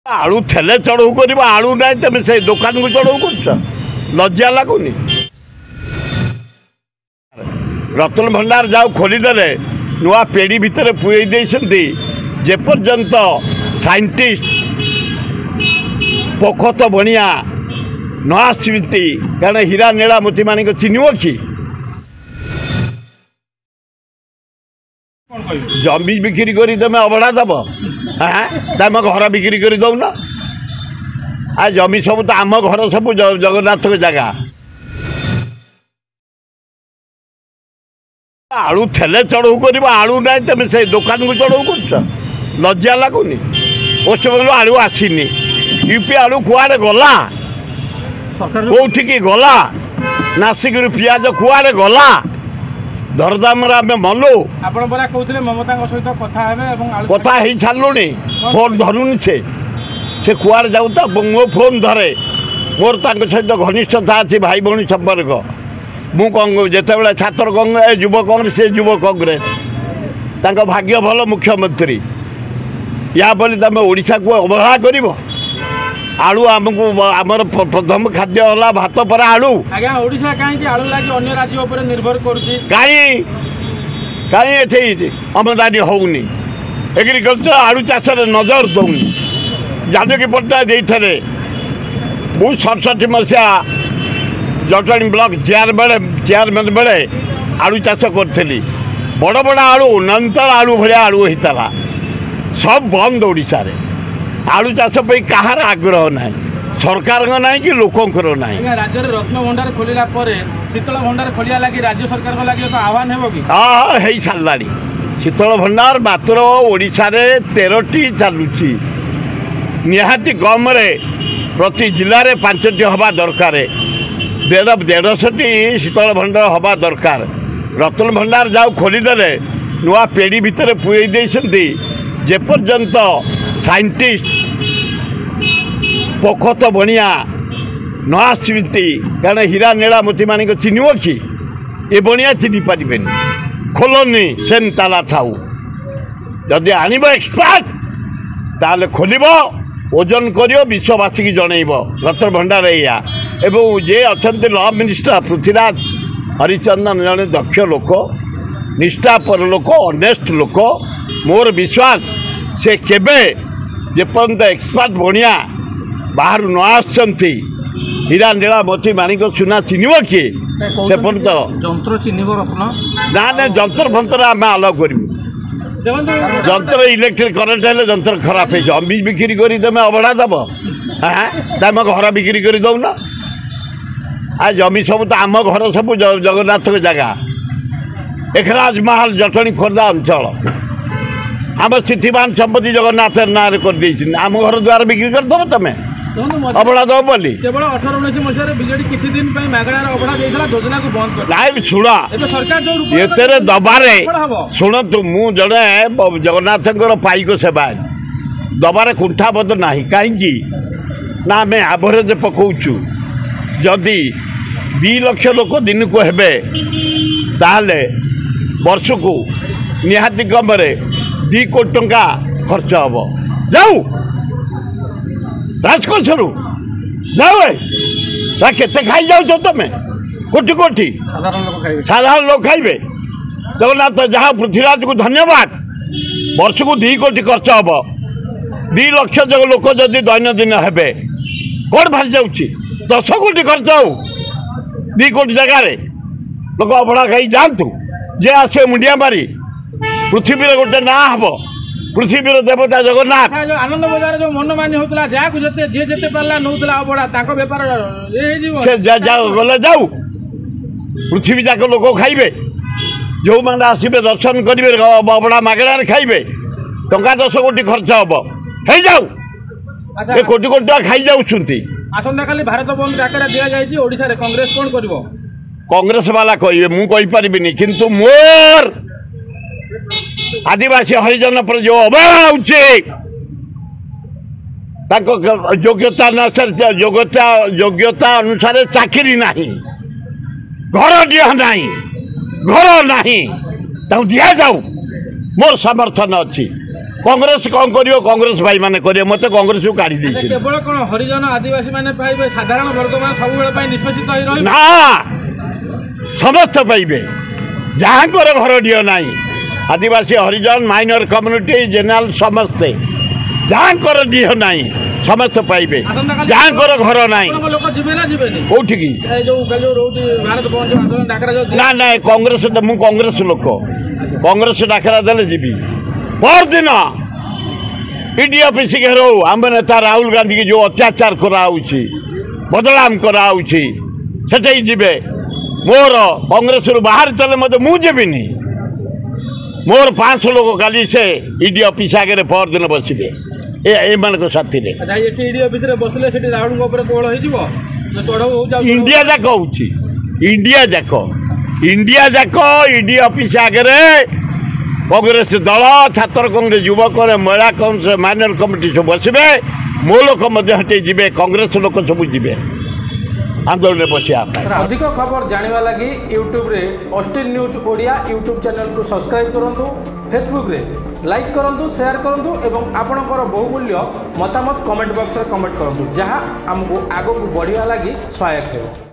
आलू थेले चढ़ऊ कर आलू ना तुम से दुकान को चढ़ऊ कर लज्जा लगुनि। रतन भंडार जाऊ खोलीदे नुआ पेढ़ी भितर पुई जेपर्यंत साइंटिस्ट पोखत बनिया न आसती कारण हीरा नीला मोती मानिक चिन्ह कि जमी बिक्री कर तुम अबड़ा दब हाँ तुम घर बिक्री कर दौन आ जमी सब तो आम घर सब जगन्नाथ जगह आलू थेले चढ़ऊ कर आलू ना तुम से दुकान को चढ़ऊ कर लज्जा लगुनि। पश्चिमबंग आलू आसीनी यूपी आलू कुआड़े गला कौटी की गला नासिक पियाज कुआड़े गला दरदाम मलु कथा हो सारूनी फोन धरुनी से कुआड़े जाऊ तो मो फोन धरे मोर सहित घनिष्ठता अच्छी भाई भौणी संपर्क मुझे छात्र युव कांग्रेस से युव कांग्रेस तांको भाग्य भल मुख्यमंत्री या बोली तुम ओडिशा को अवहेला कर आलू आमको आमर प्रथम खाद्य है भात पर आलू ओडिशा कहीं आलू लगी अन्य राज्य पर निर्भर कहीं आमदानी होनी एग्रीकल्चर आलू चाष नजर दौनी जानकी पट्टनायक देते बहुत 67 मसीहा जटणी ब्लॉक चेयरमैन बेले आलू चाष करी बड़ बड़ आलू नंतल आलू भाया आलू होता सब बंद ओडिशा रे आलू चाष कहार आग्रह ना सरकार ना कि लोकंर ना राज्य में रत्न भंडार खोलिला शीतल भंडार खोलिया लगी राज्य सरकार लगी तो आह्वान है कि हाँ हो सारा शीतल भंडार मात्र ओडिशा रे 13टी चलुची निहाती कम प्रति जिले में 5टी हवा दरकार 150 शीतल भंडार हवा दरकार। रतन भंडार जाऊ खोलीदे नुआ पेढ़ी भितर पुई जेपर्यंत साइंटिस्ट पोखत बनिया न आसती कारण हीरा नीला मोती मानिक चिन्ह कि ये बनिया चिन्ह पारे खोलनी सेम ताला थाऊ जदि आनब एक्सपर्ट ताले खोल ओजन कर विश्ववासी की जनइब रतन भंडार या एवं जे अच्छा लॉ मिनिस्टर पृथ्वीराज हरिचंदन जड़े दक्ष लोक निष्ठापर लोक ऑनेस्ट लोक मोर विश्वास से केबे जेपर्यंत एक्सपर्ट बनिया बाहर न आसती हीरा नीला मोती मानिक सुना चिन्ह किए से पर्यंत जंत्र चिन्ह रत्न ना जंतर फंतर आम अलग करूँ जंत्र इलेक्ट्रिक करेन्ट है जंत्र खराब है जमी बिक्री कर तुम अबड़ा दब हाँ तुम घर बिक्री कर दौन आ जमी सब तो आम घर सब जगन्नाथ जगह एकराज महल जटणी खोर्धा अंचल आम सिद्धिमान संपत्ति जगन्नाथ ना कर आम घर द्वार बिक्री करदब तुम अबड़ा दब बोली केवल 18-19 मसीह बीजेडी किसी दिन मागणार अबड़ा देइथला योजना को बंद कर नाइ शुणा एते दबारे शुणतु मु जड़े जगन्नाथ पाइक सेवा दबारे कुंठाबद्ध ना कहीं ना आम एवरेज पकाउछु जदि 2 लाख लोक दिन को हेबे ताहले वर्ष को निहाती कम 2 कोटी टंका खर्च हम जाऊ राजकोष जाओ केते खाई जाओ तुम कोटी कोटी साधारण लोग खाइबे जगन्नाथ जहाँ पृथ्वीराज को धन्यवाद वर्ष को 2 कोटी खर्च हम 2 लाख जग लोक जदि दैनंदिन हेबे कौन भारी जाऊँगी 10 कोटी खर्च हो 2 कोटी जगार लोक अबड़ा खाई जातु जे आसे मुंडिया मारी पृथ्वी गोटे ना हम पृथ्वीर देवता जगन्नाथ आनंद बजार जो मनमानी होता जहाँ जे जेते पाला नौला अबड़ा बेपार से गले जाऊ पृथ्वी जाक लोक खाइबे जो मैंने आसबे दर्शन करेंगे अबड़ा मागणार खाइबे टंका 10 कोटी खर्च हम हो जाऊ ये कोटी कोटी टका खाई जाऊँगी आसंता काली भारत बंद डाकरा दि जाएगी ओडिशा रे कांग्रेस कौन करिवो कांग्रेस वाला कहे मु कहीपरि किंतु मोर आदिवासी हरिजन पर जो अवहेला योग्यता योग्यता अनुसार चाकरी नहीं घर दिया नहीं घर नहीं दि जाऊ मोर समर्थन अच्छी कांग्रेस कौन करियो कांग्रेस भाई माने करियो मते कांग्रेस को काढी देछि केवल कोन हरिजन आदिवासी माने पाइबे साधारण वर्ग मान सब बेले पई निष्पेषित होई रहि ना समस्त पाइबे जहाँ कर घर दियो नाही आदिवासी हरिजन माइनर कम्युनिटी जनरल समस्ते जहाँ कर दियो नाही समस्त पाइबे जहाँ कर घर नाही लोक जिबे ना जिबेनी कोठी की ए जो रोटी भारत बंद आंदोलन डाकरा जो ना ना कांग्रेस मु कांग्रेस लोक कांग्रेस डाकरा देले जीवी पर दिन ईडी ऑफिस घेरो आम नेता राहुल गांधी की जो अत्याचार कराऊँगी बदलाम कराऊँगी से जीवे मोर कांग्रेस बाहर चले मत मुझेबिनी मोर 500 लोग काली से ईडी ऑफिस आगे पर दिन बसबे ए मान साथी अच्छा ये ईडी ऑफिस रे बसले सेठी राहुल को ऊपर कोळ होई जीवो न चढ़ो हो जाउ इंडिया जाक होची इंडिया जाक ईडी ऑफिस आगे कांग्रेस दल छात्र कांग्रेस युवक महिला कांग्रेस माइनर कमिटी सब बसबे मो लोक हटे जीवे कांग्रेस लोक सब जीवे आंदोलन बसिया अधिक खबर जानिबा लागि यूट्यूब रे Austin news Odia YouTube channel को सब्सक्राइब करंतु फेसबुक रे लाइक करंतु शेयर करंतु एवं आपणकर बहुमूल्य मतामत कमेंट बॉक्स रे कमेंट करंतु जहां हमको आगो को बढ़िया लागि सहायक हेबो।